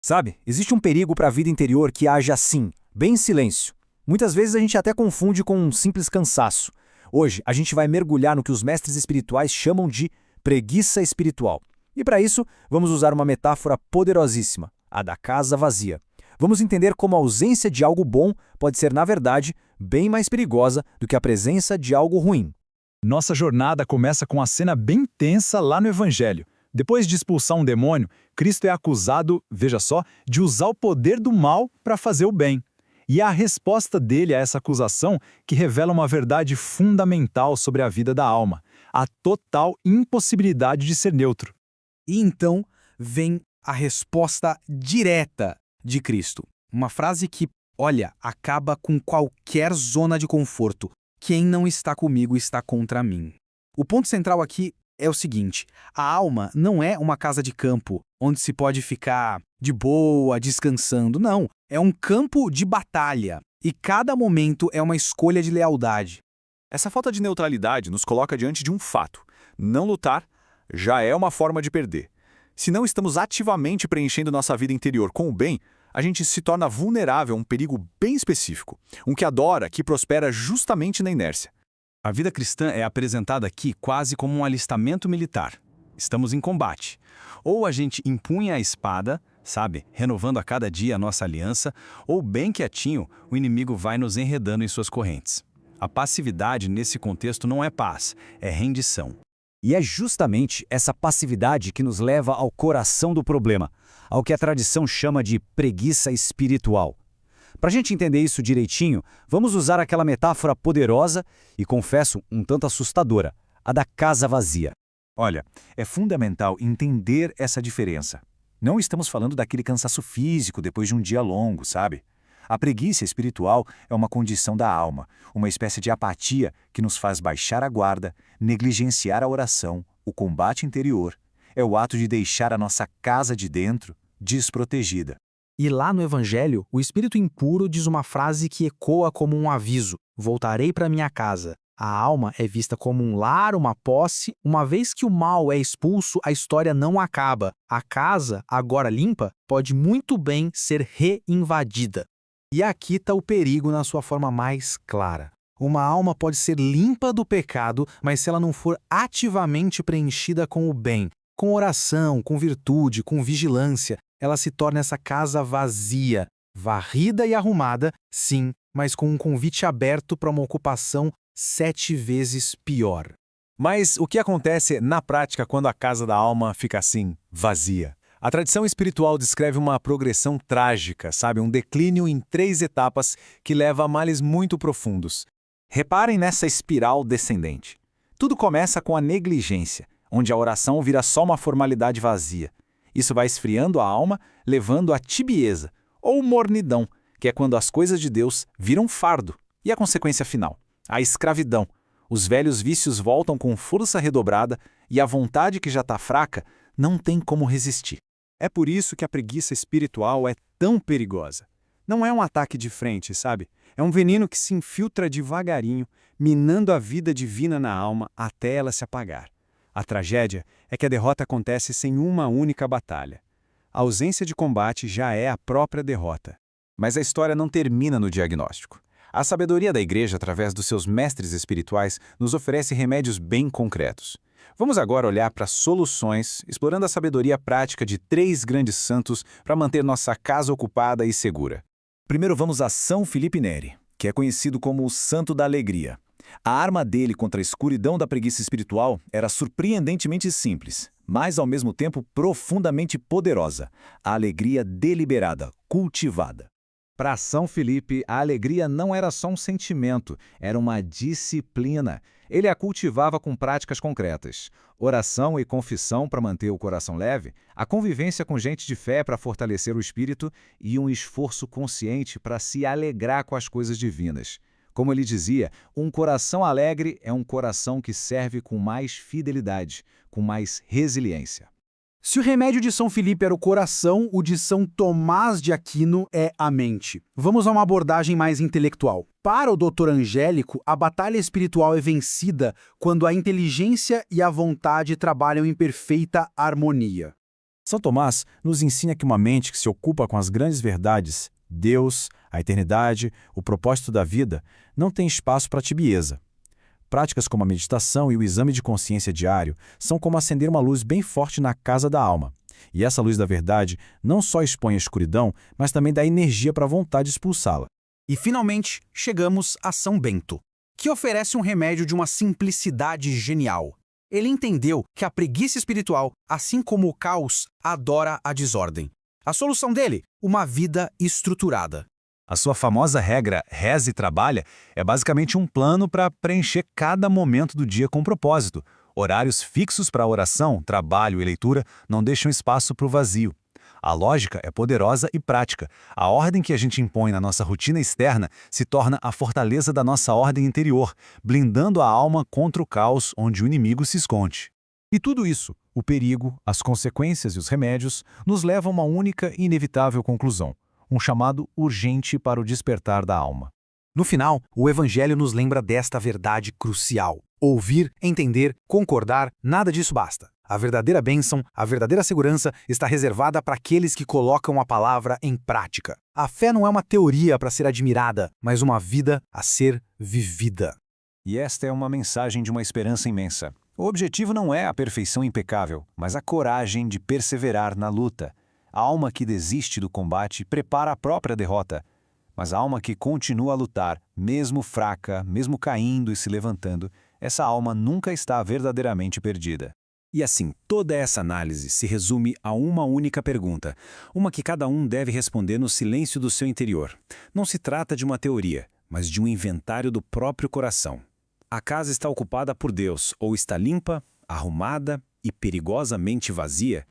Sabe, existe um perigo para a vida interior que age assim, bem em silêncio. Muitas vezes a gente até confunde com um simples cansaço. Hoje, a gente vai mergulhar no que os mestres espirituais chamam de preguiça espiritual. E para isso, vamos usar uma metáfora poderosíssima, a da casa vazia. Vamos entender como a ausência de algo bom pode ser, na verdade, bem mais perigosa do que a presença de algo ruim. Nossa jornada começa com uma cena bem tensa lá no Evangelho. Depois de expulsar um demônio, Cristo é acusado, veja só, de usar o poder do mal para fazer o bem. E é a resposta dele a essa acusação que revela uma verdade fundamental sobre a vida da alma, a total impossibilidade de ser neutro. E então vem a resposta direta de Cristo. Uma frase que, olha, acaba com qualquer zona de conforto. Quem não está comigo está contra mim. O ponto central aqui é o seguinte: a alma não é uma casa de campo onde se pode ficar de boa, descansando. Não, é um campo de batalha. E cada momento é uma escolha de lealdade. Essa falta de neutralidade nos coloca diante de um fato. Não lutar já é uma forma de perder. Se não estamos ativamente preenchendo nossa vida interior com o bem, a gente se torna vulnerável a um perigo bem específico, um que adora, que prospera justamente na inércia. A vida cristã é apresentada aqui quase como um alistamento militar. Estamos em combate. Ou a gente empunha a espada, sabe, renovando a cada dia a nossa aliança, ou bem quietinho, o inimigo vai nos enredando em suas correntes. A passividade nesse contexto não é paz, é rendição. E é justamente essa passividade que nos leva ao coração do problema, ao que a tradição chama de preguiça espiritual. Para a gente entender isso direitinho, vamos usar aquela metáfora poderosa e, confesso, um tanto assustadora, a da casa vazia. Olha, é fundamental entender essa diferença. Não estamos falando daquele cansaço físico depois de um dia longo, sabe? A preguiça espiritual é uma condição da alma, uma espécie de apatia que nos faz baixar a guarda, negligenciar a oração, o combate interior. É o ato de deixar a nossa casa de dentro desprotegida. E lá no Evangelho, o espírito impuro diz uma frase que ecoa como um aviso: voltarei para minha casa. A alma é vista como um lar, uma posse. Uma vez que o mal é expulso, a história não acaba. A casa, agora limpa, pode muito bem ser reinvadida. E aqui está o perigo na sua forma mais clara. Uma alma pode ser limpa do pecado, mas se ela não for ativamente preenchida com o bem, com oração, com virtude, com vigilância, ela se torna essa casa vazia, varrida e arrumada, sim, mas com um convite aberto para uma ocupação 7 vezes pior. Mas o que acontece na prática quando a casa da alma fica assim, vazia? A tradição espiritual descreve uma progressão trágica, sabe? Um declínio em 3 etapas que leva a males muito profundos. Reparem nessa espiral descendente. Tudo começa com a negligência, onde a oração vira só uma formalidade vazia. Isso vai esfriando a alma, levando à tibieza, ou mornidão, que é quando as coisas de Deus viram fardo. E a consequência final? A escravidão. Os velhos vícios voltam com força redobrada e a vontade que já está fraca não tem como resistir. É por isso que a preguiça espiritual é tão perigosa. Não é um ataque de frente, sabe? É um veneno que se infiltra devagarinho, minando a vida divina na alma até ela se apagar. A tragédia é que a derrota acontece sem uma única batalha. A ausência de combate já é a própria derrota. Mas a história não termina no diagnóstico. A sabedoria da Igreja, através dos seus mestres espirituais, nos oferece remédios bem concretos. Vamos agora olhar para soluções, explorando a sabedoria prática de 3 grandes santos para manter nossa casa ocupada e segura. Primeiro vamos a São Filipe Neri, que é conhecido como o Santo da Alegria. A arma dele contra a escuridão da preguiça espiritual era surpreendentemente simples, mas ao mesmo tempo profundamente poderosa: a alegria deliberada, cultivada. Para São Filipe, a alegria não era só um sentimento, era uma disciplina. Ele a cultivava com práticas concretas: oração e confissão para manter o coração leve, a convivência com gente de fé para fortalecer o espírito e um esforço consciente para se alegrar com as coisas divinas. Como ele dizia, um coração alegre é um coração que serve com mais fidelidade, com mais resiliência. Se o remédio de São Filipe era o coração, o de São Tomás de Aquino é a mente. Vamos a uma abordagem mais intelectual. Para o Dr. Angélico, a batalha espiritual é vencida quando a inteligência e a vontade trabalham em perfeita harmonia. São Tomás nos ensina que uma mente que se ocupa com as grandes verdades, Deus, a eternidade, o propósito da vida, não tem espaço para tibieza. Práticas como a meditação e o exame de consciência diário são como acender uma luz bem forte na casa da alma. E essa luz da verdade não só expõe a escuridão, mas também dá energia para a vontade de expulsá-la. E finalmente, chegamos a São Bento, que oferece um remédio de uma simplicidade genial. Ele entendeu que a preguiça espiritual, assim como o caos, adora a desordem. A solução dele? Uma vida estruturada. A sua famosa regra reze e trabalha é basicamente um plano para preencher cada momento do dia com propósito. Horários fixos para oração, trabalho e leitura não deixam espaço para o vazio. A lógica é poderosa e prática. A ordem que a gente impõe na nossa rotina externa se torna a fortaleza da nossa ordem interior, blindando a alma contra o caos onde o inimigo se esconde. E tudo isso, o perigo, as consequências e os remédios, nos levam a uma única e inevitável conclusão: um chamado urgente para o despertar da alma. No final, o Evangelho nos lembra desta verdade crucial. Ouvir, entender, concordar, nada disso basta. A verdadeira bênção, a verdadeira segurança está reservada para aqueles que colocam a palavra em prática. A fé não é uma teoria para ser admirada, mas uma vida a ser vivida. E esta é uma mensagem de uma esperança imensa. O objetivo não é a perfeição impecável, mas a coragem de perseverar na luta. A alma que desiste do combate prepara a própria derrota. Mas a alma que continua a lutar, mesmo fraca, mesmo caindo e se levantando, essa alma nunca está verdadeiramente perdida. E assim, toda essa análise se resume a uma única pergunta, uma que cada um deve responder no silêncio do seu interior. Não se trata de uma teoria, mas de um inventário do próprio coração. A casa está ocupada por Deus, ou está limpa, arrumada e perigosamente vazia?